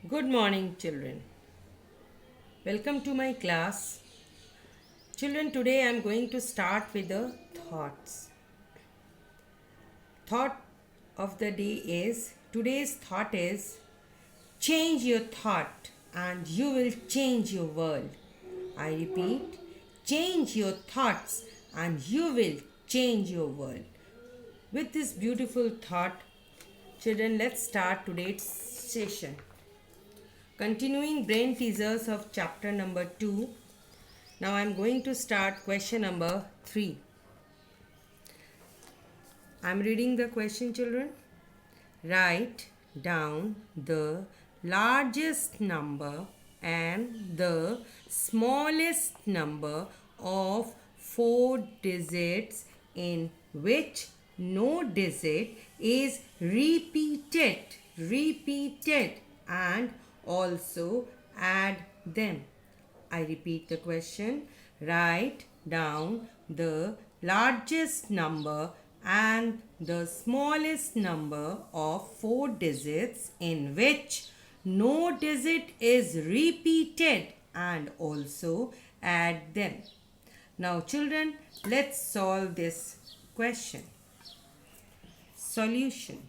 Good morning, children. Welcome to my class. Children, today I am going to start with the thoughts. Thought of the day is today's thought is change your thought and you will change your world. I repeat, change your thoughts and you will change your world. With this beautiful thought, children, let's start today's session. Continuing brain teasers of chapter number 2. Now I am going to start question number 3. I am reading the question, children. Write down the largest number and the smallest number of four digits in which no digit is repeated and also add them. I repeat the question. Write down the largest number and the smallest number of four digits in which no digit is repeated and also add them. Now, children, let's solve this question. Solution.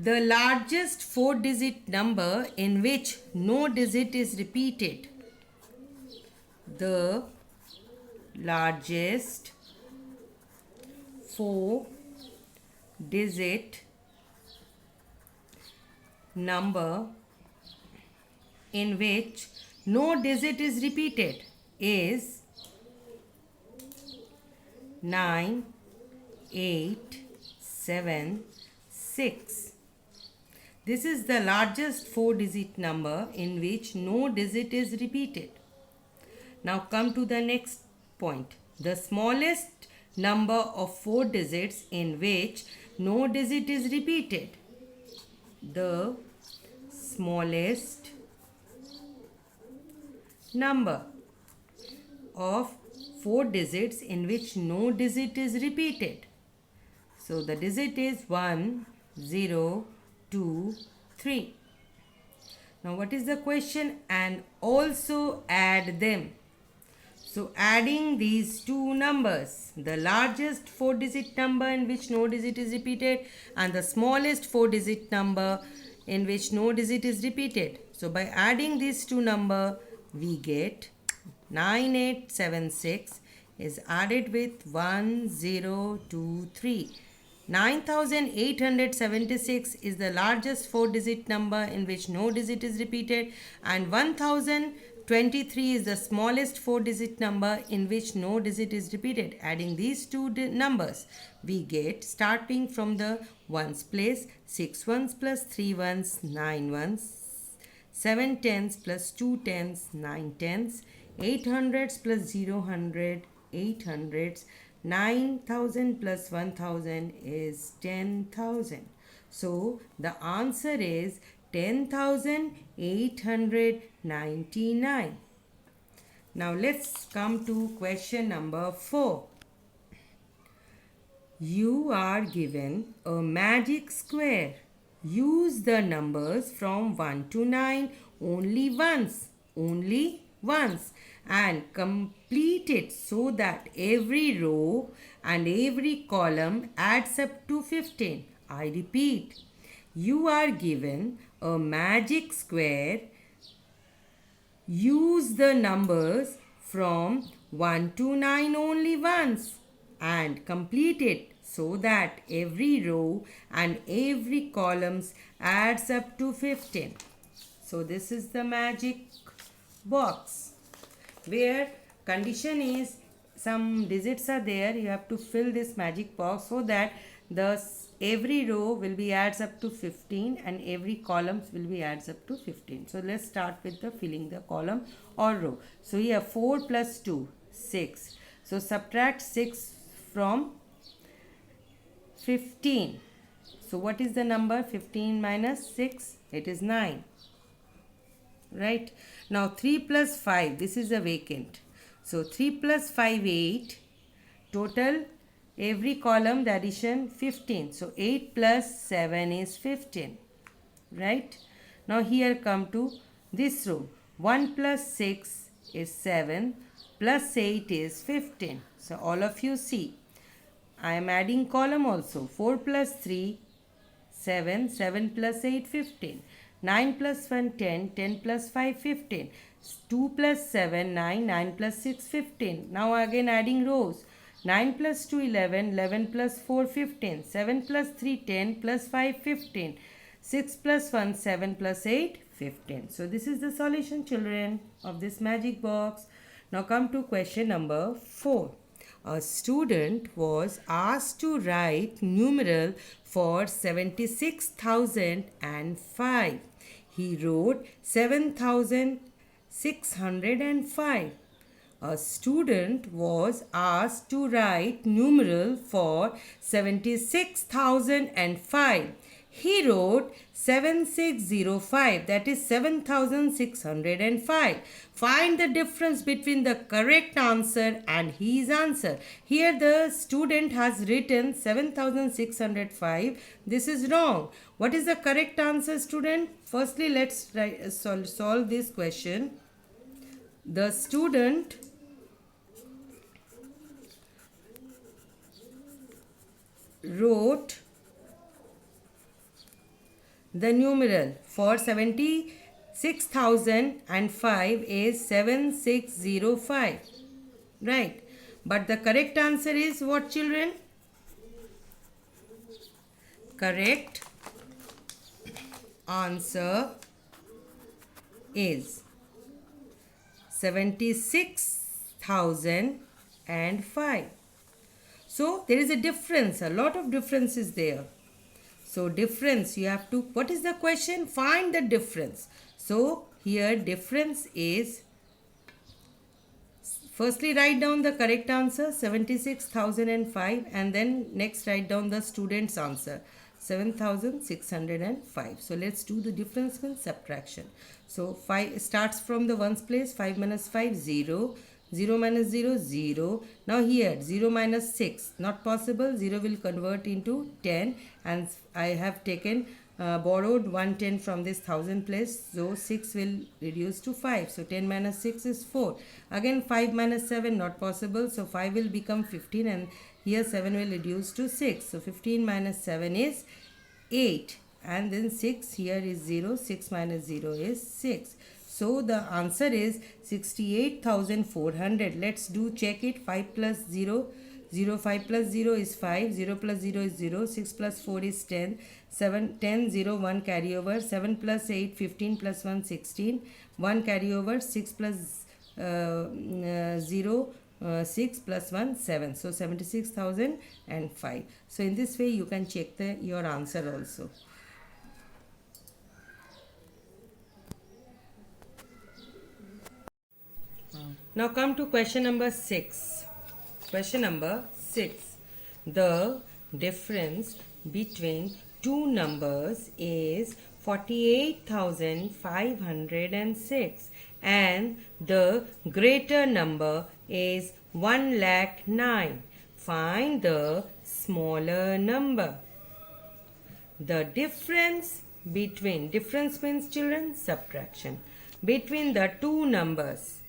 The largest four digit number in which no digit is repeated. The largest four digit number in which no digit is repeated is 9, 8, 7, 6. This is the largest four digit number in which no digit is repeated. Now come to the next point. The smallest number of four digits in which no digit is repeated. The smallest number of four digits in which no digit is repeated. So the digit is 1, 0, 2, 3. Now what is the question? And also add them. So adding these two numbers, the largest four digit number in which no digit is repeated and the smallest four digit number in which no digit is repeated. So by adding these two numbers, we get 9876 is added with 1023. 9876 is the largest four digit number in which no digit is repeated and 1023 is the smallest four digit number in which no digit is repeated. Adding these two numbers, we get, starting from the ones place, 6 ones plus 3 ones, 9 ones, 7 tens plus 2 tens, 9 tens, 8 hundreds plus 0 hundred, 8 hundreds, 9,000 plus 1,000 is 10,000. So the answer is 10,899. Now let's come to question number 4. You are given a magic square. Use the numbers from 1 to 9 only once, and complete it so that every row and every column adds up to 15. I repeat, you are given a magic square. Use the numbers from 1 to 9 only once and complete it so that every row and every columns adds up to 15. So this is the magic box where condition is some digits are there. You have to fill this magic box so that the every row will be adds up to 15 and every columns will be adds up to 15. So let's start with the filling the column or row. So here 4 plus 2, 6. So subtract 6 from 15. So what is the number? 15 minus 6? It is 9. Right? Now 3 plus 5. This is a vacant. So 3 plus 5, 8. Total every column the addition 15. So 8 plus 7 is 15. Right? Now here come to this row. 1 plus 6 is 7 plus 8 is 15. So all of you see. I am adding column also. 4 plus 3 7, 7 plus 8, 15. 9 plus 1, 10, 10 plus 5, 15. 2 plus 7, 9, 9 plus 6, 15. Now again adding rows. 9 plus 2, 11, 11 plus 4, 15. 7 plus 3, 10 plus 5, 15. 6 plus 1, 7 plus 8, 15. So this is the solution, children, of this magic box. Now come to question number 4. A student was asked to write numeral for 76,005. He wrote 7,605. A student was asked to write numeral for 76,005. He wrote 7605, that is 7605. Find the difference between the correct answer and his answer. Here the student has written 7605. This is wrong. What is the correct answer, student? Firstly, let's solve this question. The student wrote the numeral for 76,005 is 7605. Right. But the correct answer is what, children? Correct answer is 76,005. So there is a difference, a lot of difference is there. So difference, you have to, what is the question? Find the difference. So here difference is, firstly write down the correct answer 76,005 and then next write down the student's answer 7,605. So let's do the difference means subtraction. So 5 starts from the ones place. 5 minus 5, 0. 0 minus 0, 0. Now here 0 minus 6, not possible. 0 will convert into 10 and I have taken borrowed 110 from this 1000 place. So 6 will reduce to 5. So 10 minus 6 is 4. Again 5 minus 7, not possible. So 5 will become 15 and here 7 will reduce to 6. So 15 minus 7 is 8 and then 6 here is 0. 6 minus 0 is 6. So the answer is 68,400. Let's do check it. 5 plus 0. 0, 5 plus 0 is 5. 0 plus 0 is 0. 6 plus 4 is 10. 7, 10, 0, 1 carry over. 7 plus 8, 15 plus 1, 16. 1 carry over. 6 plus 0, 6 plus 1, 7. So 76,005. So in this way you can check your answer also. Now come to question number 6. Question number 6. The difference between two numbers is 48,506 and the greater number is 1,09,000. Find the smaller number. The difference between, difference means children, subtraction, between the two numbers.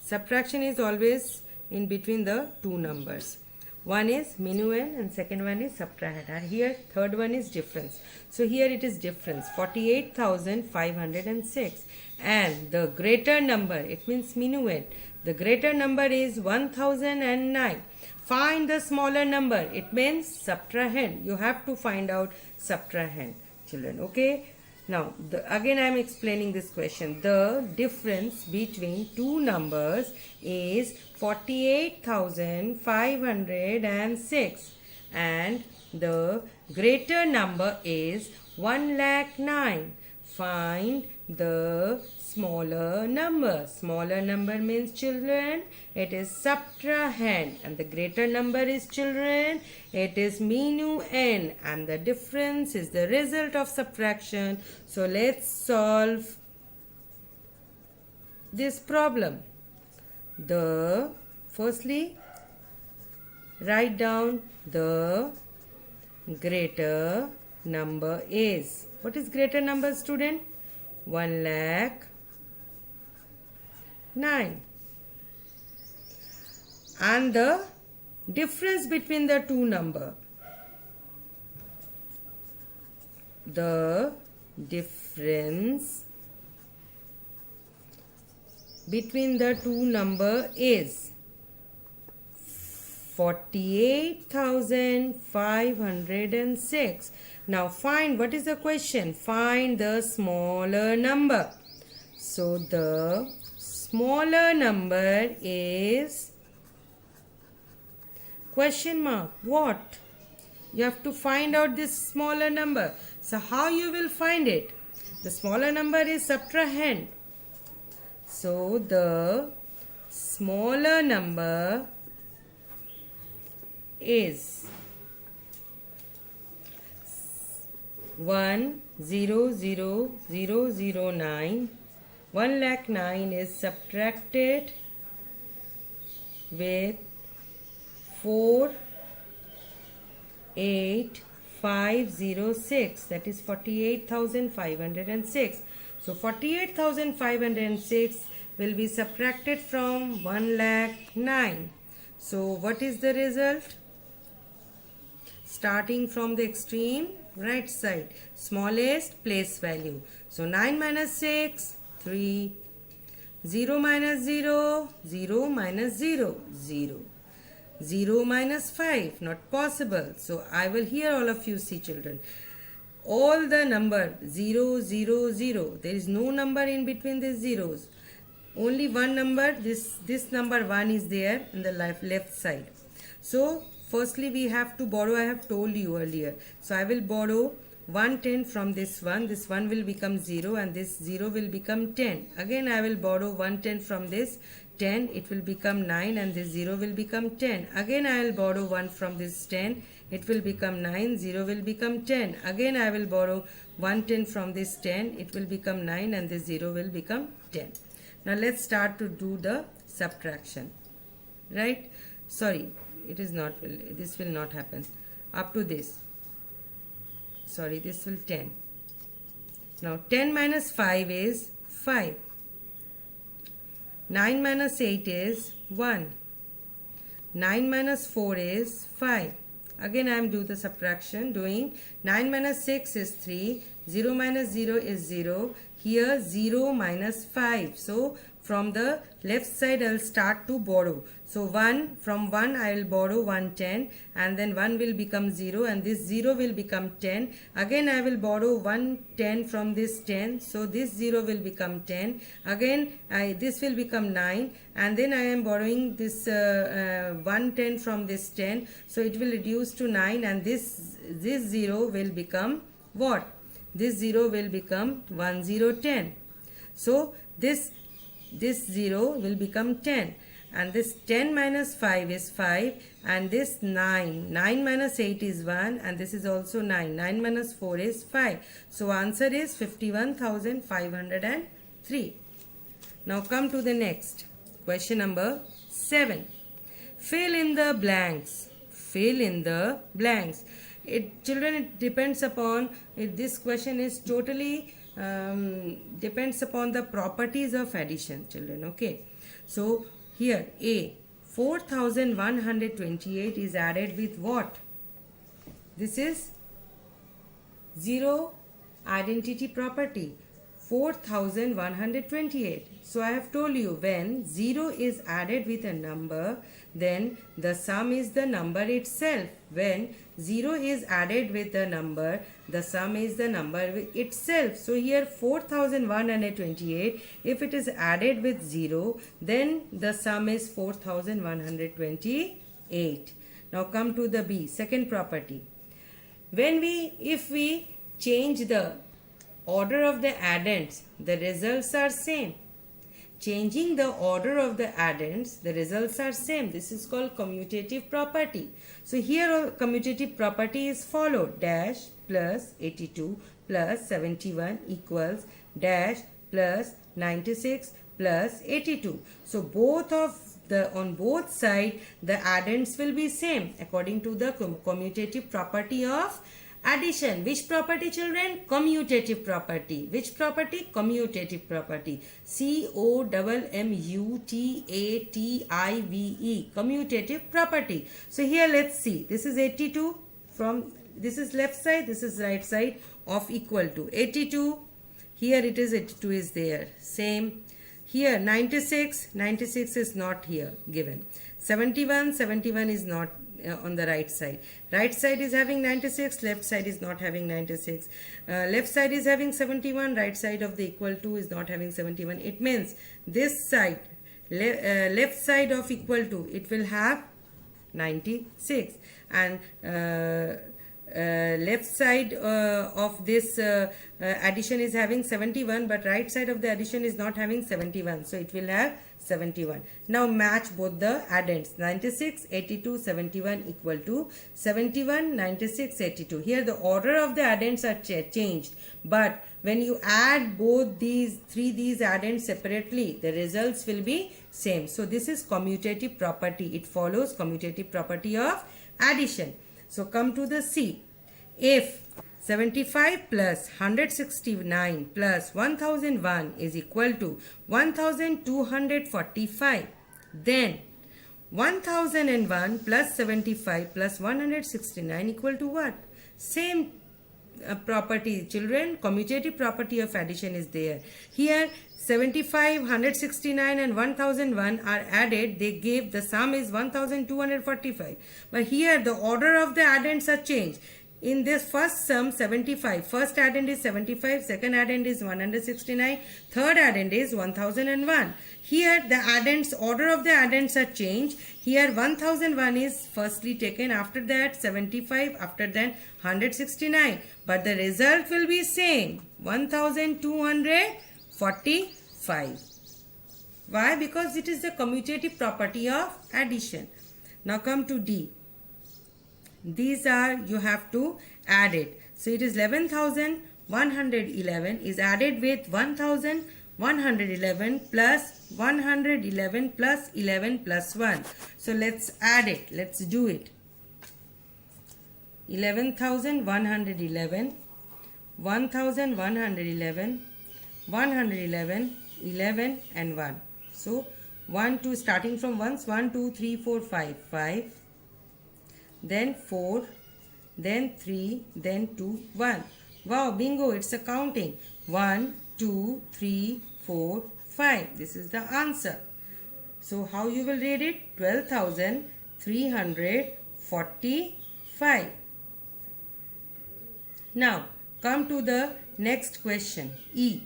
Subtraction is always in between the two numbers. One is minuend and second one is subtrahend. And here third one is difference. So here it is difference 48,506 and the greater number, it means minuend. The greater number is 1,009. Find the smaller number. It means subtrahend. You have to find out subtrahend, children. Okay. Now, again I am explaining this question. The difference between two numbers is 48,506 and the greater number is 1,09,000. Find the smaller number. Smaller number means children, it is subtrahend and the greater number is children, it is minuend and the difference is the result of subtraction. So let's solve this problem. Firstly write down the greater number is. What is greater number, student? 1,09,000. And the difference between the two number. The difference between the two number is 48,506. Now find, what is the question? Find the smaller number. So the smaller number is question mark. What? You have to find out this smaller number. So how you will find it? The smaller number is subtrahend. So the smaller number is 1,000,009. 1,09,000 is subtracted with 4,8,506, that is 48,506. So 48,506 will be subtracted from 1,09,000. So what is the result? Starting from the extreme right side, smallest place value. So 9 minus 6, 3. 0 minus 0, 0 minus 0, 0. 0 minus 5, not possible. So I will hear all of you see, children. All the number 0, 0, 0. There is no number in between these zeros. Only one number, this number 1 is there in the left side. So firstly we have to borrow, I have told you earlier. So I will borrow 110 from this one. This 1 will become 0 and this 0 will become 10. Again I will borrow 110 from this 10, it will become 9 and this 0 will become 10. Again I will borrow 1 from this 10, it will become 9, 0 will become 10. Again I will borrow 110 from this 10, it will become 9 and this 0 will become 10. Now let's start to do the subtraction. Right? Sorry, it is not, this will not happen. Up to this. Sorry, this will 10. Now 10 minus 5 is 5. 9 minus 8 is 1. 9 minus 4 is 5. Again I am doing the subtraction, doing 9 minus 6 is 3. 0 minus 0 is 0. Here 0 minus 5. So from the left side I will start to borrow. So 1, from 1 I will borrow 110 and then 1 will become 0 and this 0 will become 10. Again I will borrow 110 from this 10. So this 0 will become 10. Again this will become 9 and then I am borrowing this 110 from this 10. So it will reduce to 9 and this 0 will become what? This 0 will become 1010. So this 0 will become 10 and this 10 minus 5 is 5 and this 9. 9 minus 8 is 1 and this is also 9. 9 minus 4 is 5. So answer is 51,503. Now come to the next. Question number 7. Fill in the blanks. Fill in the blanks. Children, it depends upon, this question is totally depends upon the properties of addition, children. Okay, so here A, 4,128 is added with what? This is zero identity property. 4,128. So I have told you, when 0 is added with a number, then the sum is the number itself. When 0 is added with a number, the sum is the number itself. So here 4,128, if it is added with 0, then the sum is 4,128. Now come to the B, second property. If we change the order of the addends, the results are same. Changing the order of the addends, the results are same. This is called commutative property. So here commutative property is followed. Dash plus 82 plus 71 equals dash plus 96 plus 82. So both of on both sides the addends will be same according to the commutative property of addition. Which property, children? Commutative property. Which property? Commutative property. C-O-M-M-U-T-A-T-I-V-E. Commutative property. So here let's see. This is 82 from, this is left side, this is right side of equal to 82. Here it is 82 is there. Same. Here 96 is not here given. 71 is not on the right side. Right side is having 96, left side is not having 96. Left side is having 71, right side of the equal to is not having 71. It means this side, left side of equal to, it will have 96, and left side of this addition is having 71, but right side of the addition is not having 71, so it will have 71. Now match both the addends. 96, 82, 71 equal to 71, 96, 82. Here the order of the addends are changed, but when you add both these addends separately, the results will be same. So this is commutative property. It follows commutative property of addition. So come to the C. If 75 plus 169 plus 1001 is equal to 1245, then 1001 plus 75 plus 169 equal to what? Same property, children. Commutative property of addition is there. Here 75, 169 and 1001 are added. They gave, the sum is 1245. But here the order of the addends are changed. In this first sum 75, first addend is 75, second addend is 169, third addend is 1001. Here the addends, order of the addends are changed. Here 1001 is firstly taken, after that 75, after that 169. But the result will be same, 1245. Why? Because it is the commutative property of addition. Now come to D. These are, you have to add it. So it is 11,111 is added with 1,111 plus 111 plus 11 plus 1. So let's add it. Let's do it. 11,111, 1,111, 111, 11 and 1. So 1, 2, starting from ones, 1, 2, 3, 4, 5, 5. Then 4, then 3, then 2, 1. Wow, bingo, it's a counting. 1, 2, 3, 4, 5. This is the answer. So how you will read it? 12,345. Now come to the next question. E.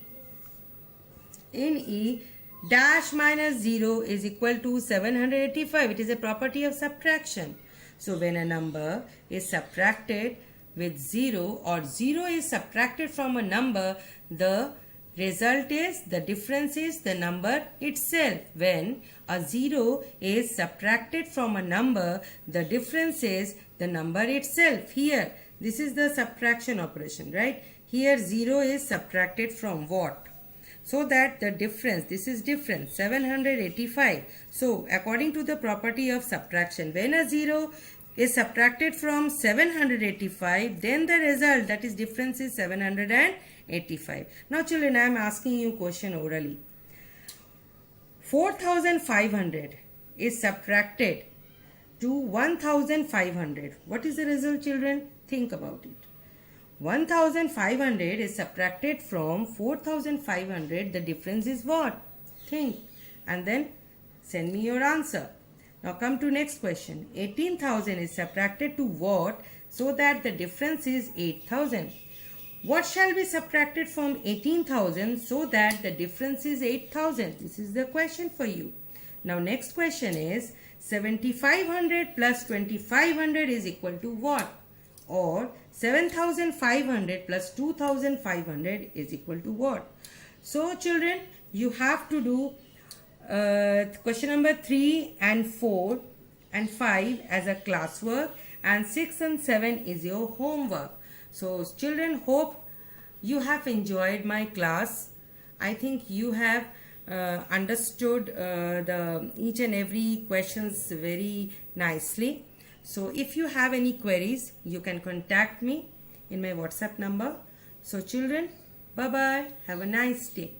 In E, dash minus 0 is equal to 785. It is a property of subtraction. So when a number is subtracted with 0 or 0 is subtracted from a number, the result is, the difference is the number itself. When a 0 is subtracted from a number, the difference is the number itself. Here, this is the subtraction operation, right? Here 0 is subtracted from what? So that the difference, this is difference, 785. So according to the property of subtraction, when a 0 is subtracted from 785, then the result, that is difference, is 785. Now children, I am asking you question orally. 4,500 is subtracted to 1,500. What is the result, children? Think about it. 1,500 is subtracted from 4,500. The difference is what? Think. And then send me your answer. Now come to next question. 18,000 is subtracted to what? So that the difference is 8,000. What shall be subtracted from 18,000 so that the difference is 8,000? This is the question for you. Now next question is 7,500 plus 2,500 is equal to what? Or 7,500 plus 2,500 is equal to what? So children, you have to do question number 3 and 4 and 5 as a classwork, and 6 and 7 is your homework. So children, hope you have enjoyed my class. I think you have understood the each and every questions very nicely. So if you have any queries, you can contact me in my WhatsApp number. So children, bye bye, have a nice day.